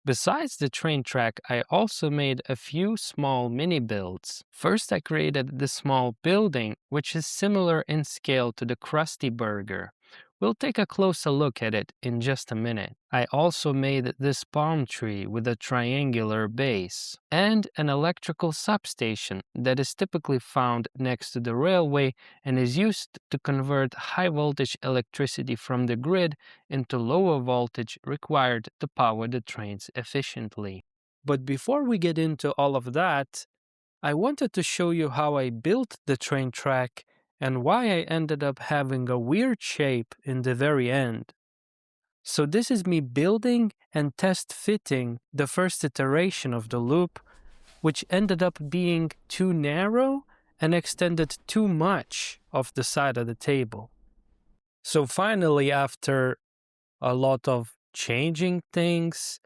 Besides the train track, I also made a few small mini builds. First, I created this small building, which is similar in scale to the Krusty Burger. We'll take a closer look at it in just a minute. I also made this palm tree with a triangular base and an electrical substation that is typically found next to the railway and is used to convert high voltage electricity from the grid into lower voltage required to power the trains efficiently. But before we get into all of that, I wanted to show you how I built the train track and why I ended up having a weird shape in the very end. So this is me building and test fitting the first iteration of the loop, which ended up being too narrow and extended too much off the side of the table. So finally, after a lot of changing things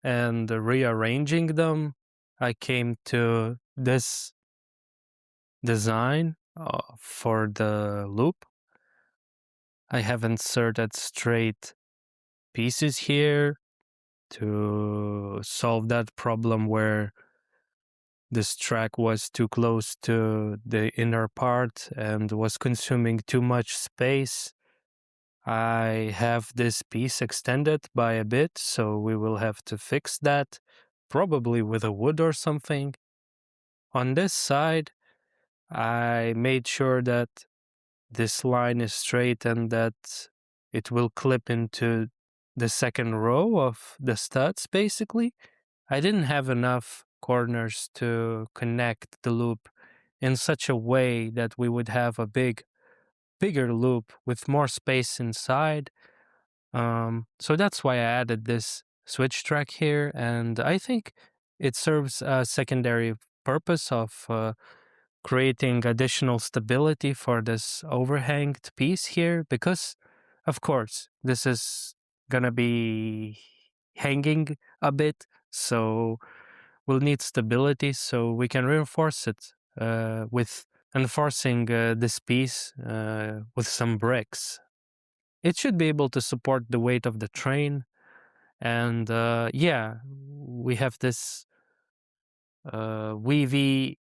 and rearranging them, I came to this design for the loop. I have inserted straight pieces here to solve that problem where this track was too close to the inner part and was consuming too much space. I have this piece extended by a bit, so we will have to fix that, probably with a wood or something. On this side, I made sure that this line is straight and that it will clip into the second row of the studs, basically. I didn't have enough corners to connect the loop in such a way that we would have a bigger loop with more space inside. So that's why I added this switch track here, and I think it serves a secondary purpose of creating additional stability for this overhanged piece here, because of course this is gonna be hanging a bit, so we'll need stability, so we can reinforce it with enforcing this piece with some bricks. It should be able to support the weight of the train, and yeah, we have this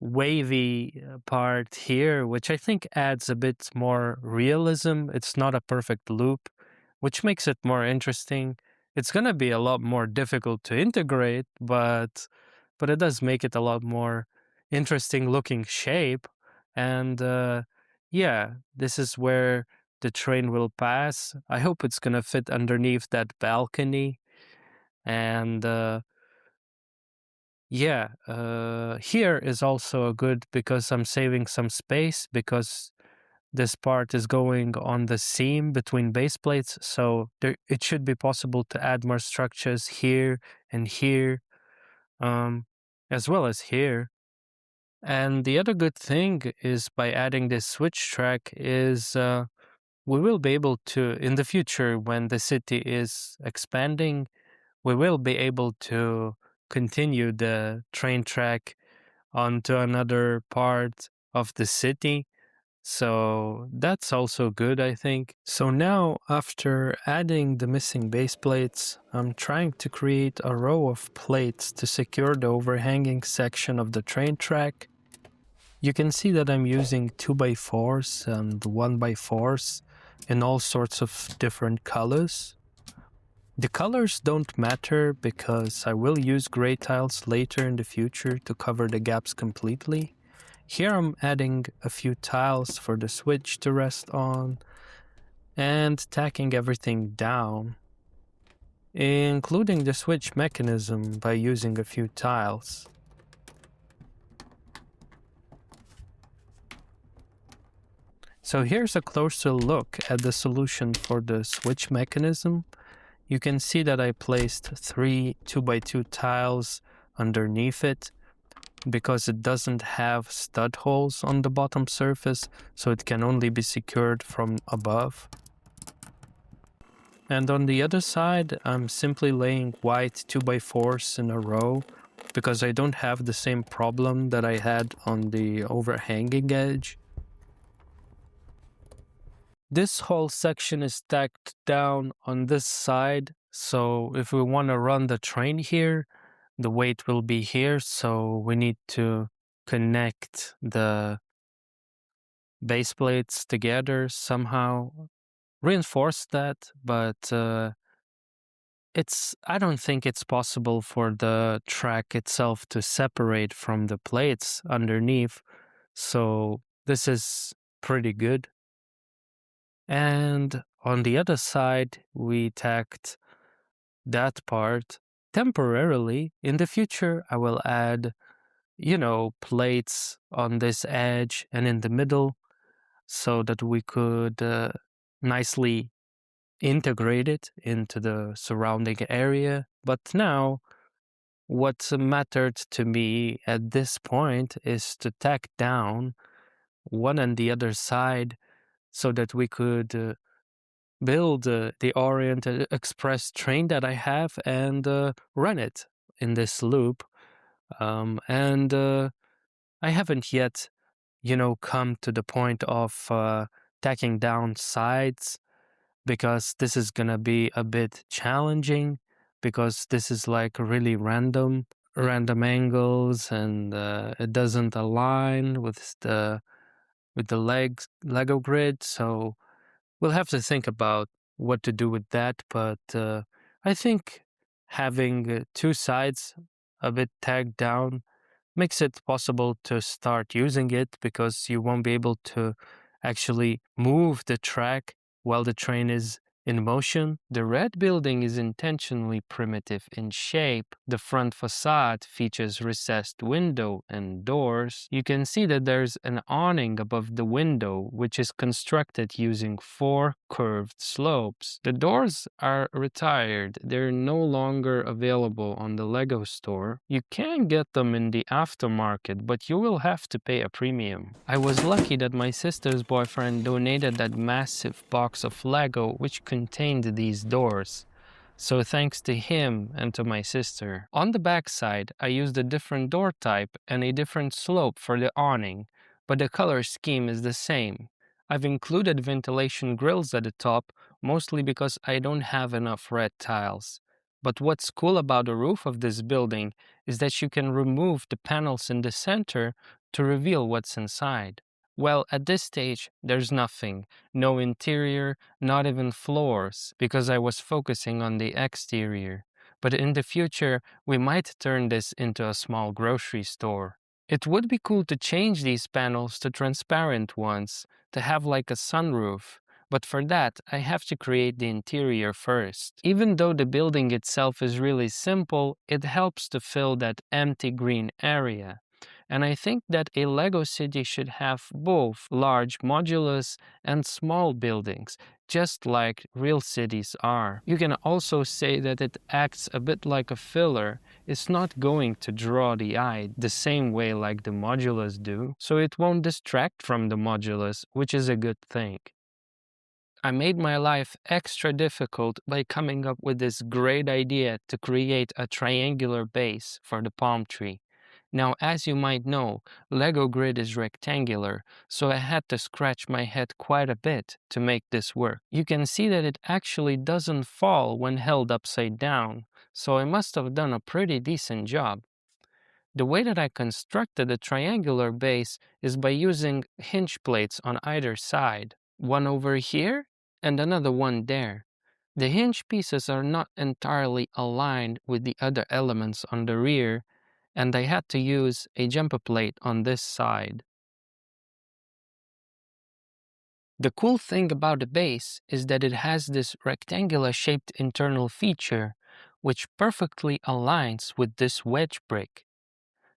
wavy part here, which I think adds a bit more realism. It's not a perfect loop, which makes it more interesting. It's gonna be a lot more difficult to integrate, but it does make it a lot more interesting looking shape. And yeah, this is where the train will pass. I hope it's gonna fit underneath that balcony. And yeah, here is also good because I'm saving some space because this part is going on the seam between base plates, so it should be possible to add more structures here and here, as well as here. And the other good thing is by adding this switch track is we will be able to, in the future when the city is expanding, we will be able to continue the train track onto another part of the city. So that's also good, I think. So now, after adding the missing base plates, I'm trying to create a row of plates to secure the overhanging section of the train track. You can see that I'm using 2x4s and 1x4s in all sorts of different colors. The colors don't matter because I will use gray tiles later in the future to cover the gaps completely. Here I'm adding a few tiles for the switch to rest on and tacking everything down, including the switch mechanism by using a few tiles. So here's a closer look at the solution for the switch mechanism. You can see that I placed 3 2x2 tiles underneath it because it doesn't have stud holes on the bottom surface, so it can only be secured from above. And on the other side, I'm simply laying white 2x4s in a row because I don't have the same problem that I had on the overhanging edge. This whole section is stacked down on this side So if we want to run the train here, the weight will be here. So we need to connect the base plates together somehow, reinforce that, but I don't think it's possible for the track itself to separate from the plates underneath. So this is pretty good. And on the other side, we tacked that part temporarily. In the future, I will add, plates on this edge and in the middle so that we could nicely integrate it into the surrounding area. But now, what mattered to me at this point is to tack down one and the other side so that we could build the Orient Express train that I have and run it in this loop. And I haven't yet, come to the point of tacking down sides because this is going to be a bit challenging because this is like really random angles and it doesn't align with the Lego grid. So we'll have to think about what to do with that, but I think having two sides a bit tagged down makes it possible to start using it because you won't be able to actually move the track while the train is in motion. The red building is intentionally primitive in shape. The front facade features recessed window and doors. You can see that there's an awning above the window, which is constructed using 4 curved slopes. The doors are retired. They're no longer available on the Lego store. You can get them in the aftermarket, but you will have to pay a premium. I was lucky that my sister's boyfriend donated that massive box of Lego which contained these doors. So thanks to him and to my sister. On the back side, I used a different door type and a different slope for the awning, but the color scheme is the same. I've included ventilation grills at the top, mostly because I don't have enough red tiles. But what's cool about the roof of this building is that you can remove the panels in the center to reveal what's inside. Well, at this stage, there's nothing. No interior, not even floors, because I was focusing on the exterior. But in the future, we might turn this into a small grocery store. It would be cool to change these panels to transparent ones, to have like a sunroof. But for that, I have to create the interior first. Even though the building itself is really simple, it helps to fill that empty green area. And I think that a Lego city should have both large modulus and small buildings, just like real cities are. You can also say that it acts a bit like a filler. It's not going to draw the eye the same way like the modulus do, so it won't distract from the modulus, which is a good thing. I made my life extra difficult by coming up with this great idea to create a triangular base for the palm tree. Now, as you might know, Lego grid is rectangular, so I had to scratch my head quite a bit to make this work. You can see that it actually doesn't fall when held upside down, so I must have done a pretty decent job. The way that I constructed the triangular base is by using hinge plates on either side, one over here and another one there. The hinge pieces are not entirely aligned with the other elements on the rear, and I had to use a jumper plate on this side. The cool thing about the base is that it has this rectangular shaped internal feature, which perfectly aligns with this wedge brick.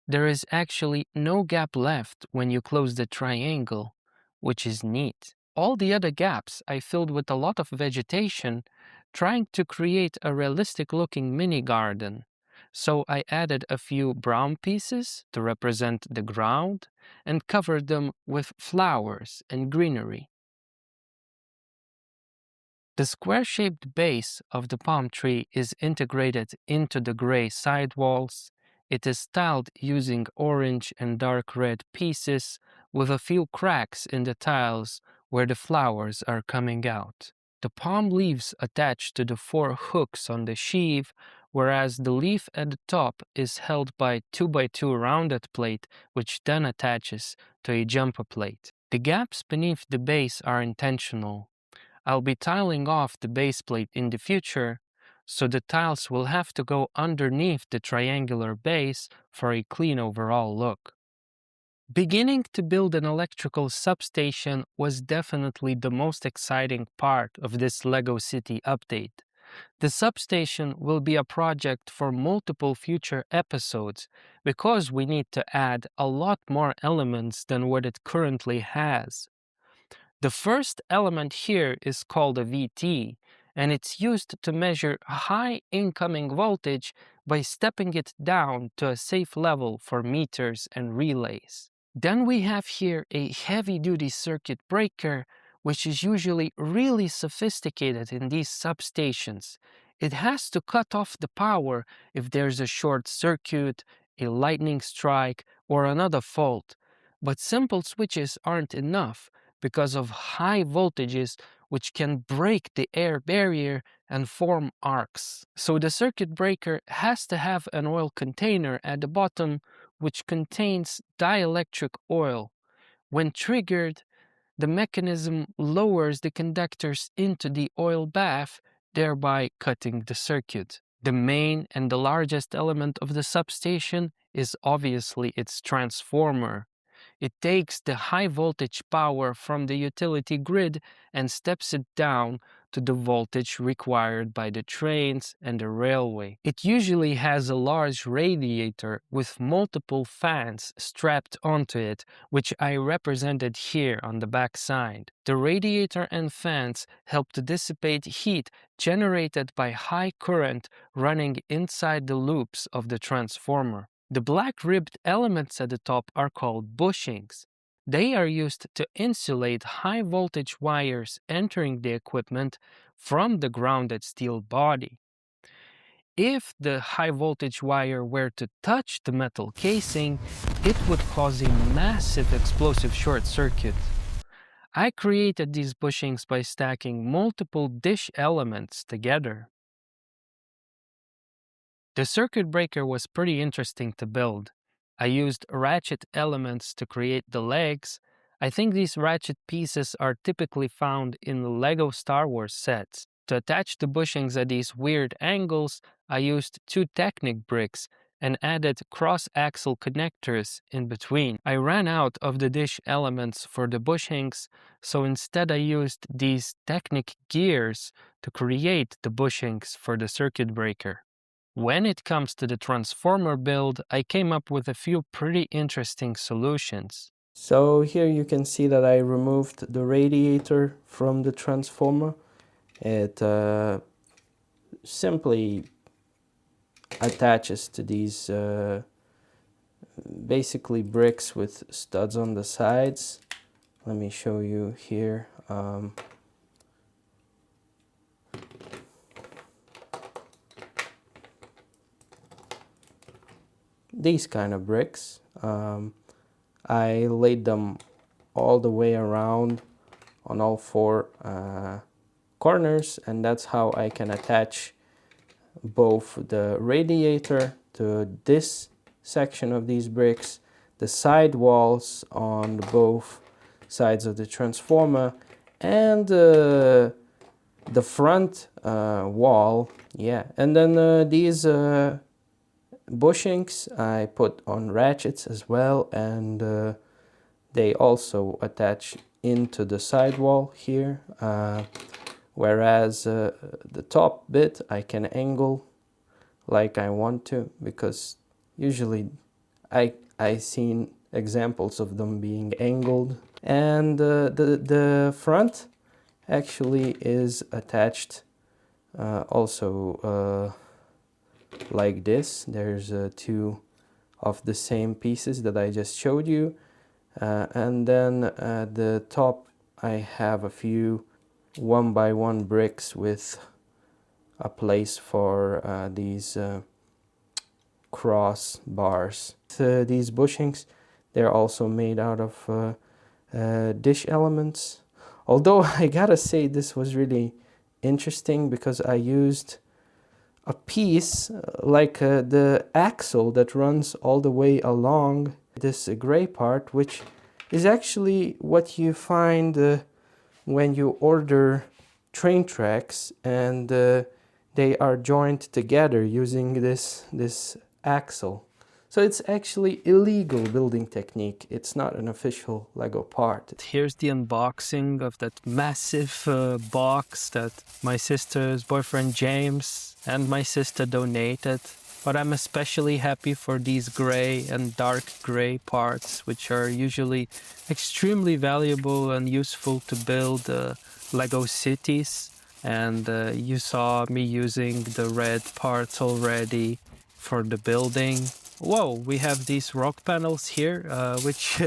There is actually no gap left when you close the triangle, which is neat. All the other gaps I filled with a lot of vegetation, trying to create a realistic looking mini garden. So I added a few brown pieces to represent the ground and covered them with flowers and greenery. The square-shaped base of the palm tree is integrated into the gray sidewalls. It is styled using orange and dark red pieces with a few cracks in the tiles where the flowers are coming out. The palm leaves attach to the 4 hooks on the sheave, whereas the leaf at the top is held by 2x2 rounded plate, which then attaches to a jumper plate. The gaps beneath the base are intentional. I'll be tiling off the base plate in the future, so the tiles will have to go underneath the triangular base for a clean overall look. Beginning to build an electrical substation was definitely the most exciting part of this LEGO City update. The substation will be a project for multiple future episodes because we need to add a lot more elements than what it currently has. The first element here is called a VT, and it's used to measure high incoming voltage by stepping it down to a safe level for meters and relays. Then we have here a heavy-duty circuit breaker, which is usually really sophisticated in these substations. It has to cut off the power if there's a short circuit, a lightning strike, or another fault. But simple switches aren't enough because of high voltages which can break the air barrier and form arcs. So the circuit breaker has to have an oil container at the bottom which contains dielectric oil. When triggered, the mechanism lowers the conductors into the oil bath, thereby cutting the circuit. The main and the largest element of the substation is obviously its transformer. It takes the high voltage power from the utility grid and steps it down to the voltage required by the trains and the railway. It usually has a large radiator with multiple fans strapped onto it, which I represented here on the back side. The radiator and fans help to dissipate heat generated by high current running inside the loops of the transformer. The black ribbed elements at the top are called bushings. They are used to insulate high voltage wires entering the equipment from the grounded steel body. If the high voltage wire were to touch the metal casing, it would cause a massive explosive short circuit. I created these bushings by stacking multiple dish elements together. The circuit breaker was pretty interesting to build. I used ratchet elements to create the legs. I think these ratchet pieces are typically found in LEGO Star Wars sets. To attach the bushings at these weird angles, I used 2 Technic bricks and added cross-axle connectors in between. I ran out of the dish elements for the bushings, so instead I used these Technic gears to create the bushings for the circuit breaker. When it comes to the transformer build, I came up with a few pretty interesting solutions. So here you can see that I removed the radiator from the transformer. It simply attaches to these basically bricks with studs on the sides. Let me show you here. These kind of bricks. I laid them all the way around on all 4 corners, and that's how I can attach both the radiator to this section of these bricks, the side walls on both sides of the transformer, and the front wall. Yeah, and then these bushings I put on ratchets as well, and they also attach into the sidewall here, whereas the top bit I can angle like I want to, because usually I seen examples of them being angled. And the front actually is attached also like this. There's 2 of the same pieces that I just showed you, and then at the top I have a few 1x1 bricks with a place for these cross bars. These bushings, they're also made out of dish elements, although I gotta say this was really interesting because I used a piece like the axle that runs all the way along this gray part, which is actually what you find when you order train tracks, and they are joined together using this axle. So it's actually illegal building technique. It's not an official Lego part. Here's the unboxing of that massive box that my sister's boyfriend James and my sister donated. But I'm especially happy for these gray and dark gray parts, which are usually extremely valuable and useful to build Lego cities. And you saw me using the red parts already for the building. Whoa, we have these rock panels here, which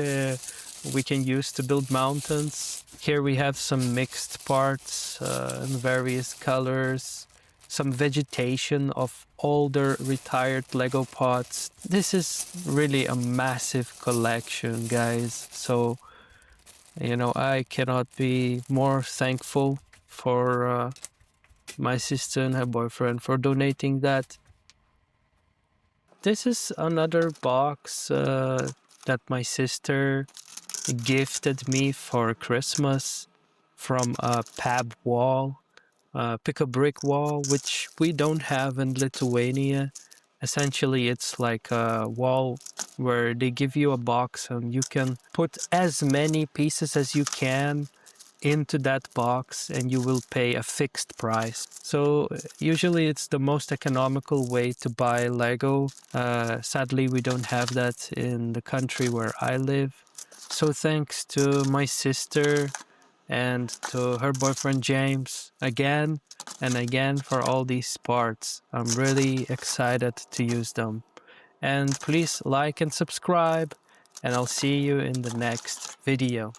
we can use to build mountains. Here we have some mixed parts in various colors, some vegetation of older retired Lego pots. This is really a massive collection, guys. So, you know, I cannot be more thankful for my sister and her boyfriend for donating that. This is another box that my sister gifted me for Christmas from a pab wall, pick a brick wall, which we don't have in Lithuania. Essentially, it's like a wall where they give you a box and you can put as many pieces as you can into that box and you will pay a fixed price. So usually it's the most economical way to buy Lego. Sadly, we don't have that in the country where I live. So thanks to my sister and to her boyfriend James again and again for all these parts. I'm really excited to use them. And please like and subscribe, and I'll see you in the next video.